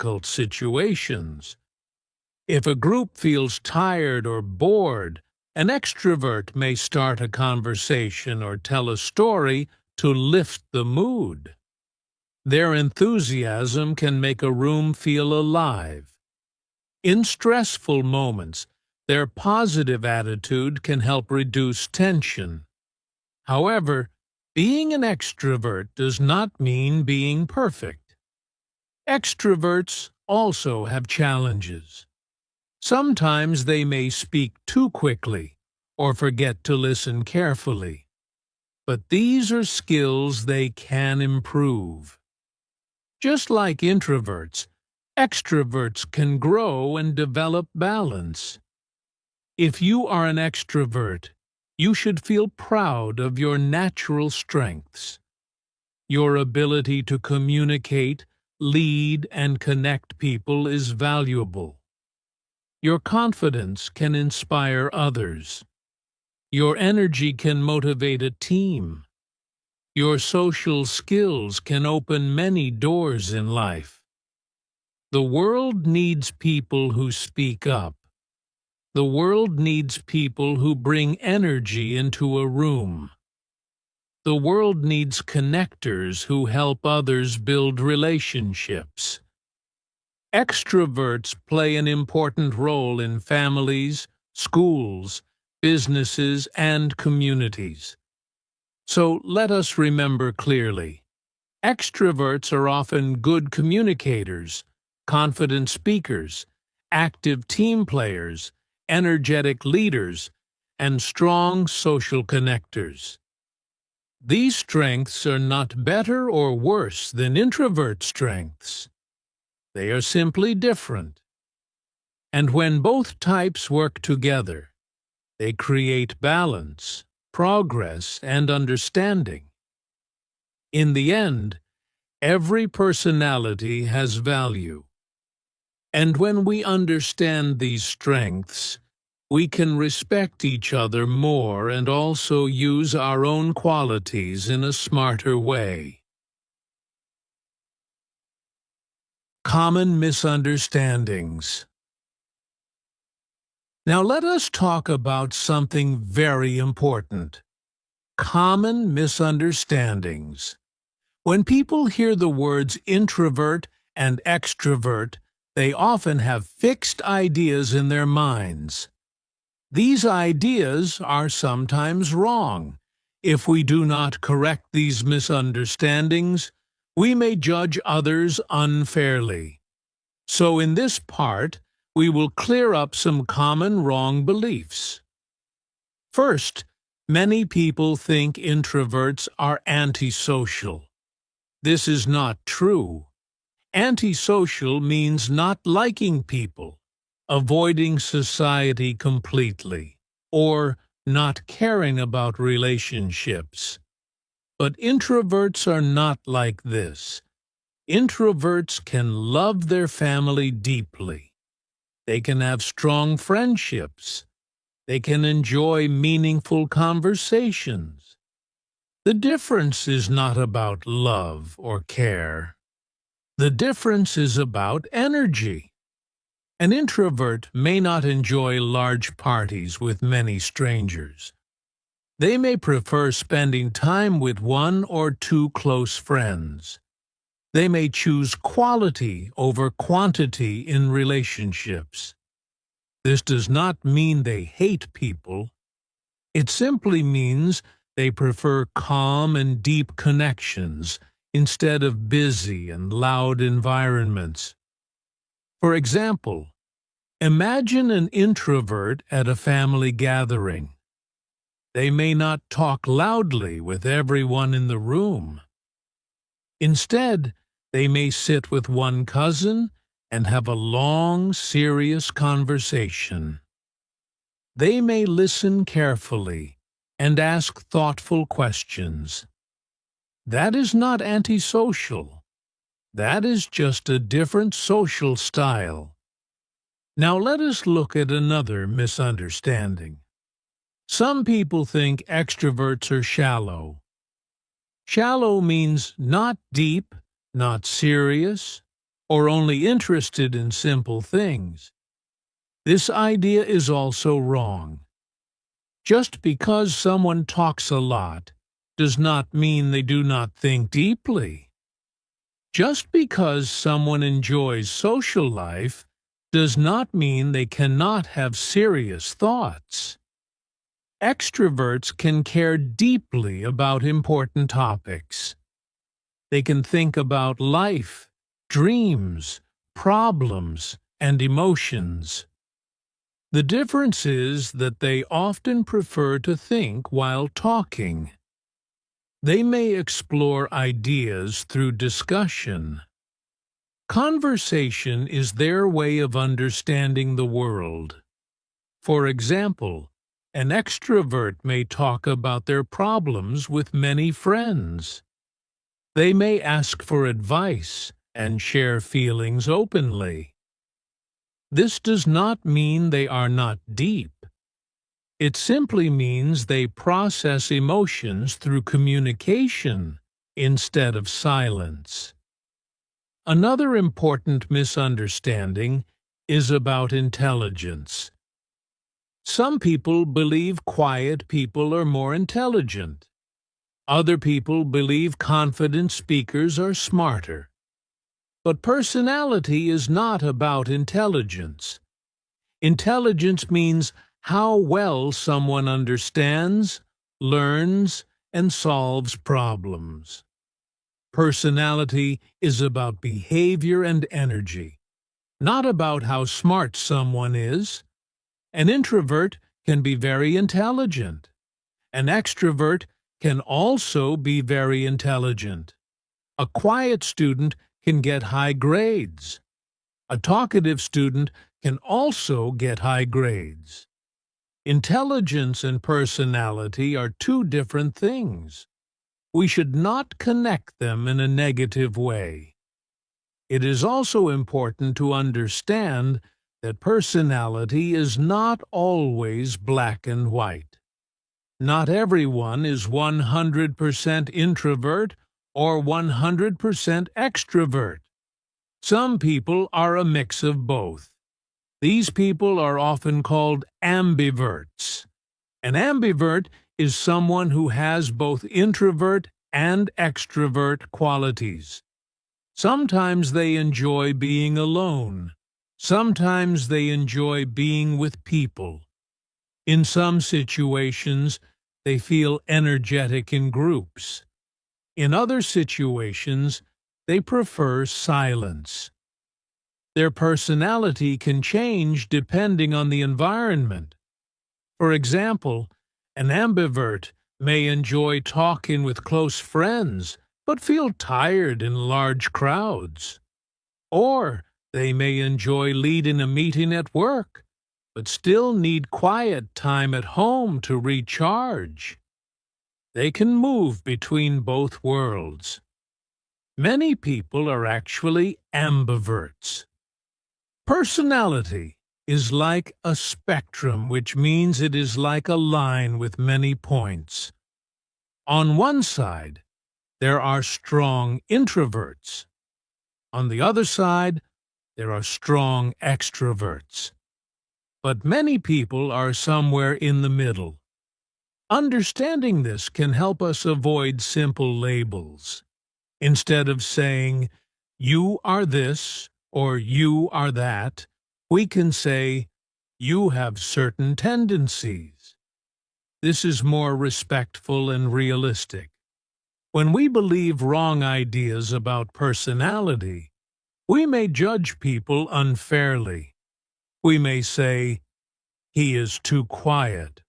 difficult situations. If a group feels tired or bored, an extrovert may start a conversation or tell a story to lift the mood. Their enthusiasm can make a room feel alive. In stressful moments, their positive attitude can help reduce tension. However, being an extrovert does not mean being perfect. Extroverts also have challenges. Sometimes they may speak too quickly or forget to listen carefully. But these are skills they can improve. Just like introverts, extroverts can grow and develop balance. If you are an extrovert, you should feel proud of your natural strengths. Your ability to communicate, lead, and connect people is valuable. Your confidence can inspire others. Your energy can motivate a team. Your social skills can open many doors in life. The world needs people who speak up. The world needs people who bring energy into a room. The world needs connectors who help others build relationships. Extroverts play an important role in families, schools, businesses, and communities. So let us remember clearly. Extroverts are often good communicators, confident speakers, active team players, energetic leaders, and strong social connectors. These strengths are not better or worse than introvert strengths. They are simply different. And when both types work together, they create balance, progress, and understanding. In the end, every personality has value. And when we understand these strengths, we can respect each other more and also use our own qualities in a smarter way. Common misunderstandings. Now let us talk about something very important. Common misunderstandings. When people hear the words introvert and extrovert, they often have fixed ideas in their minds. These ideas are sometimes wrong. If we do not correct these misunderstandings, we may judge others unfairly. So in this part, we will clear up some common wrong beliefs. First, many people think introverts are antisocial. This is not true. Antisocial means not liking people, avoiding society completely, or not caring about relationships. But introverts are not like this. Introverts can love their family deeply. They can have strong friendships. They can enjoy meaningful conversations. The difference is not about love or care. The difference is about energy. An introvert may not enjoy large parties with many strangers. They may prefer spending time with one or two close friends. They may choose quality over quantity in relationships. This does not mean they hate people. It simply means they prefer calm and deep connections instead of busy and loud environments. For example, imagine an introvert at a family gathering. They may not talk loudly with everyone in the room. Instead, they may sit with one cousin and have a long, serious conversation. They may listen carefully and ask thoughtful questions. That is not antisocial. That is just a different social style. Now let us look at another misunderstanding. Some people think extroverts are shallow. Shallow means not deep, not serious, or only interested in simple things. This idea is also wrong. Just because someone talks a lot does not mean they do not think deeply. Just because someone enjoys social life does not mean they cannot have serious thoughts. Extroverts can care deeply about important topics. They can think about life, dreams, problems, and emotions. The difference is that they often prefer to think while talking. They may explore ideas through discussion. Conversation is their way of understanding the world. For example, an extrovert may talk about their problems with many friends. They may ask for advice and share feelings openly. This does not mean they are not deep. It simply means they process emotions through communication instead of silence. Another important misunderstanding is about intelligence. Some people believe quiet people are more intelligent. Other people believe confident speakers are smarter. But personality is not about intelligence. Intelligence means how well someone understands, learns, and solves problems. Personality is about behavior and energy, not about how smart someone is. An introvert can be very intelligent. An extrovert can also be very intelligent. A quiet student can get high grades. A talkative student can also get high grades. Intelligence and personality are two different things. We should not connect them in a negative way. It is also important to understand that personality is not always black and white. Not everyone is 100% introvert or 100% extrovert. Some people are a mix of both. These people are often called ambiverts. An ambivert is someone who has both introvert and extrovert qualities. Sometimes they enjoy being alone. Sometimes they enjoy being with people. In some situations, they feel energetic in groups. In other situations, they prefer silence. Their personality can change depending on the environment. For example, an ambivert may enjoy talking with close friends but feel tired in large crowds. Or they may enjoy leading a meeting at work but still need quiet time at home to recharge. They can move between both worlds. Many people are actually ambiverts. Personality is like a spectrum, which means it is like a line with many points. On one side, there are strong introverts. On the other side, there are strong extroverts. But many people are somewhere in the middle. Understanding this can help us avoid simple labels. Instead of saying, you are this or you are that, we can say, you have certain tendencies. This is more respectful and realistic. When we believe wrong ideas about personality, we may judge people unfairly. We may say, he is too quiet,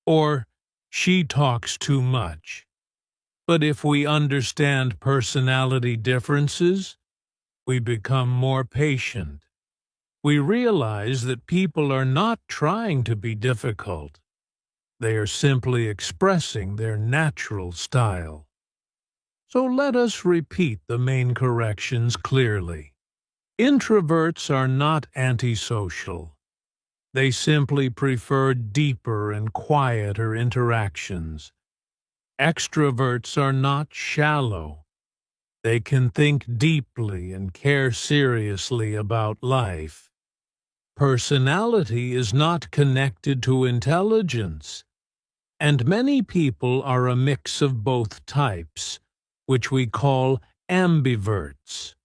or she talks too much. But if we understand personality differences, we become more patient. We realize that people are not trying to be difficult. They are simply expressing their natural style. So let us repeat the main corrections clearly. Introverts are not antisocial. They simply prefer deeper and quieter interactions. Extroverts are not shallow. They can think deeply and care seriously about life. Personality is not connected to intelligence, and many people are a mix of both types, which we call ambiverts.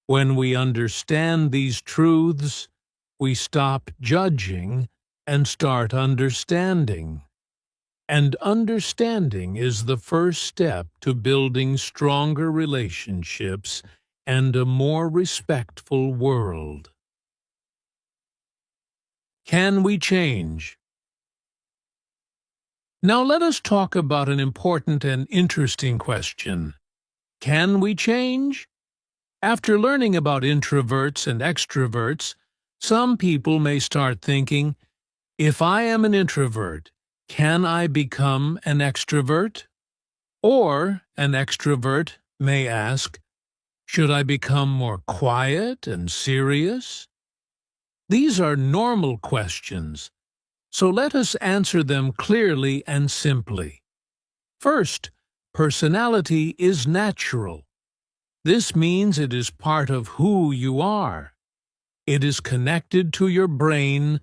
When we understand these truths, we stop judging and start understanding. And understanding is the first step to building stronger relationships and a more respectful world. Can we change? Now let us talk about an important and interesting question. Can we change? After learning about introverts and extroverts, some people may start thinking, if I am an introvert, can I become an extrovert? Or an extrovert may ask, should I become more quiet and serious? These are normal questions, so let us answer them clearly and simply. First, personality is natural. This means it is part of who you are. It is connected to your brain,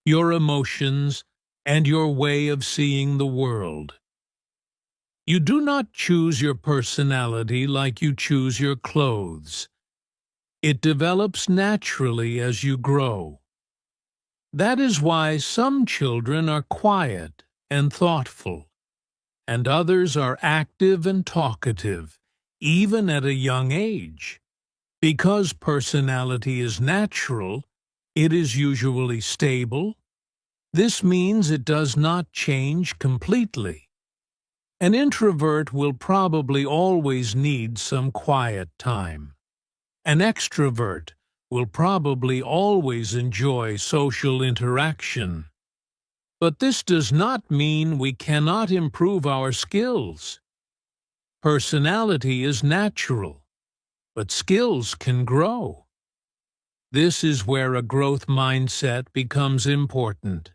your emotions, and your way of seeing the world. You do not choose your personality like you choose your clothes. It develops naturally as you grow. That is why some children are quiet and thoughtful, and others are active and talkative, even at a young age. Because personality is natural, it is usually stable. This means it does not change completely. An introvert will probably always need some quiet time. An extrovert will probably always enjoy social interaction. But this does not mean we cannot improve our skills. Personality is natural, but skills can grow. This is where a growth mindset becomes important.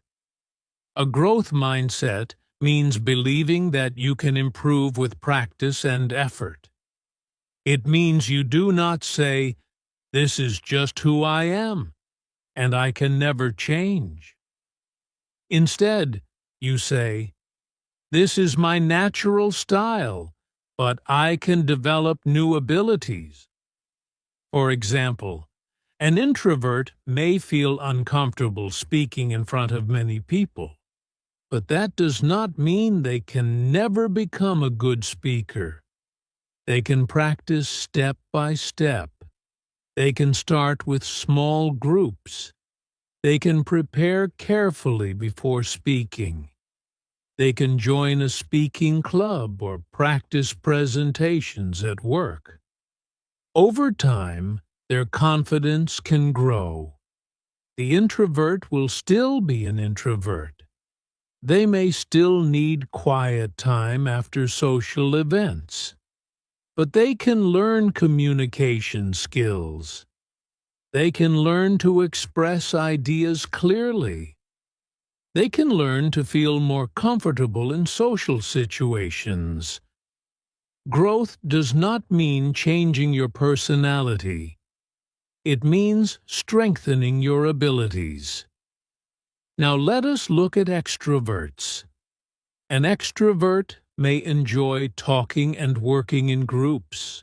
A growth mindset means believing that you can improve with practice and effort. It means you do not say, "This is just who I am, and I can never change." Instead, you say, "This is my natural style, but I can develop new abilities." For example, an introvert may feel uncomfortable speaking in front of many people, but that does not mean they can never become a good speaker. They can practice step by step. They can start with small groups. They can prepare carefully before speaking. They can join a speaking club or practice presentations at work. Over time, their confidence can grow. The introvert will still be an introvert. They may still need quiet time after social events, but they can learn communication skills. They can learn to express ideas clearly. They can learn to feel more comfortable in social situations. Growth does not mean changing your personality. It means strengthening your abilities. Now let us look at extroverts. An extrovert may enjoy talking and working in groups,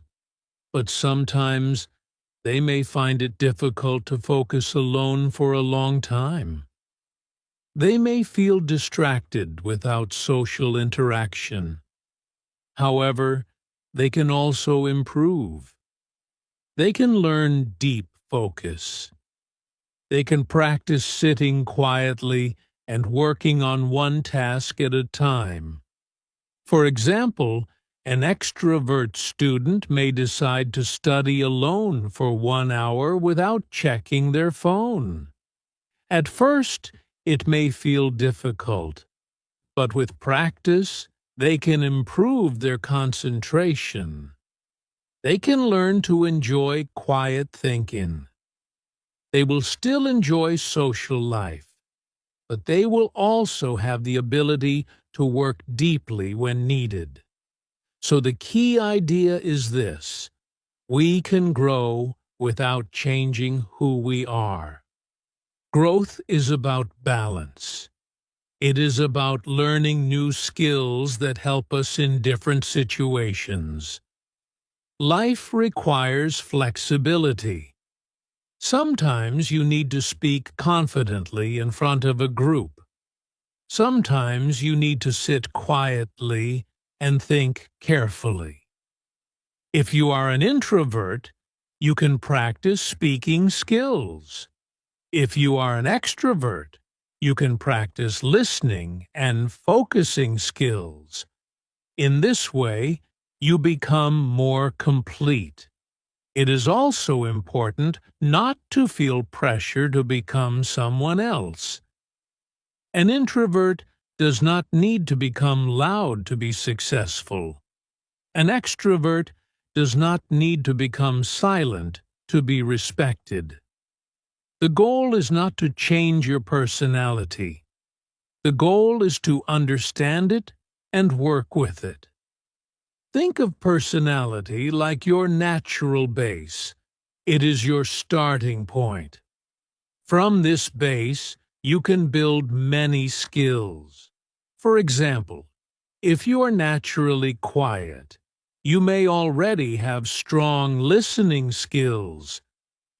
but sometimes they may find it difficult to focus alone for a long time. They may feel distracted without social interaction. However, they can also improve. They can learn deep focus. They can practice sitting quietly and working on one task at a time. For example, an extrovert student may decide to study alone for 1 hour without checking their phone. At first, it may feel difficult, but with practice, they can improve their concentration. They can learn to enjoy quiet thinking. They will still enjoy social life, but they will also have the ability to work deeply when needed. So the key idea is this: We can grow without changing who we are. Growth is about balance. It is about learning new skills that help us in different situations. Life requires flexibility. Sometimes you need to speak confidently in front of a group. Sometimes you need to sit quietly and think carefully. If you are an introvert, you can practice speaking skills. If you are an extrovert, you can practice listening and focusing skills. In this way, you become more complete. It is also important not to feel pressure to become someone else. An introvert does not need to become loud to be successful. An extrovert does not need to become silent to be respected. The goal is not to change your personality. The goal is to understand it and work with it. Think of personality like your natural base. It is your starting point. From this base, you can build many skills. For example, if you are naturally quiet, you may already have strong listening skills.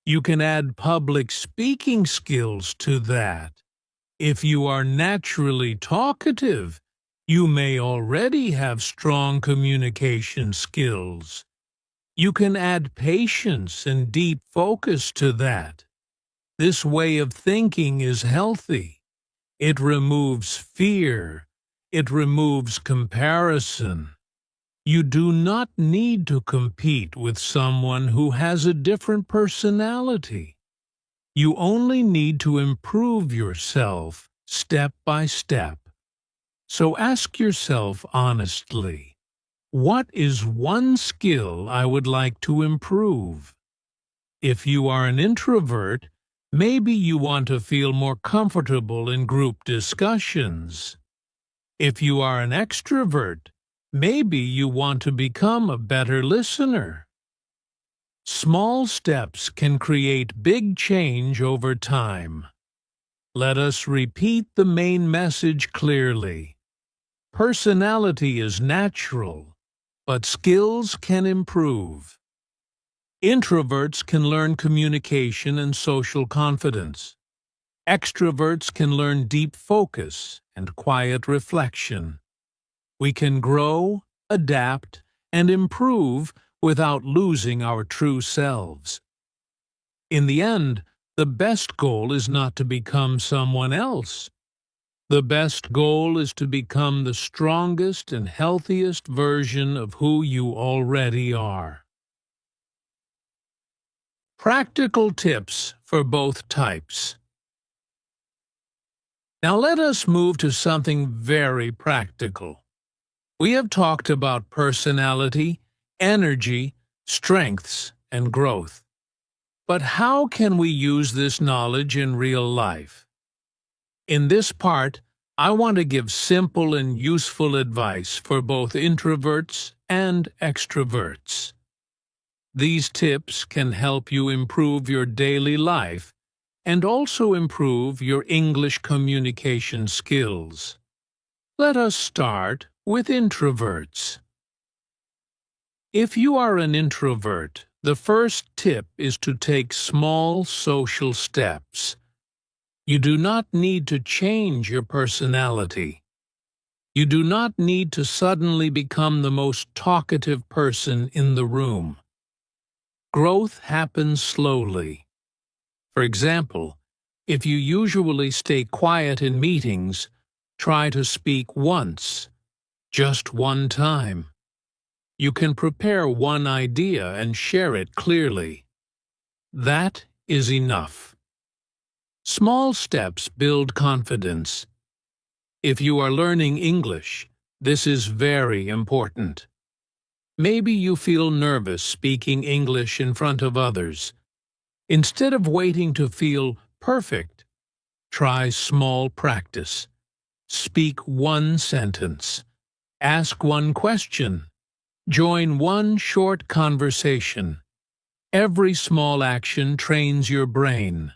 You can add public speaking skills to that. If you are naturally talkative, you may already have strong communication skills. You can add patience and deep focus to that. This way of thinking is healthy. It removes fear. It removes comparison. You do not need to compete with someone who has a different personality. You only need to improve yourself step by step. So ask yourself honestly, what is one skill I would like to improve? If you are an introvert, maybe you want to feel more comfortable in group discussions. If you are an extrovert, maybe you want to become a better listener. Small steps can create big change over time. Let us repeat the main message clearly. Personality is natural, but skills can improve. Introverts can learn communication and social confidence. Extroverts can learn deep focus and quiet reflection. We can grow, adapt, and improve without losing our true selves. In the end, the best goal is not to become someone else. The best goal is to become the strongest and healthiest version of who you already are. Practical tips for both types. Now let us move to something very practical. We have talked about personality, energy, strengths, and growth. But how can we use this knowledge in real life? In this part, I want to give simple and useful advice for both introverts and extroverts. These tips can help you improve your daily life and also improve your English communication skills. Let us start with introverts. If you are an introvert, the first tip is to take small social steps. You do not need to change your personality. You do not need to suddenly become the most talkative person in the room. Growth happens slowly. For example, if you usually stay quiet in meetings, try to speak once, just one time. You can prepare one idea and share it clearly. That is enough. Small steps build confidence. If you are learning English, this is very important. Maybe you feel nervous speaking English in front of others. Instead of waiting to feel perfect, try small practice. Speak one sentence. Ask one question. Join one short conversation. Every small action trains your brain.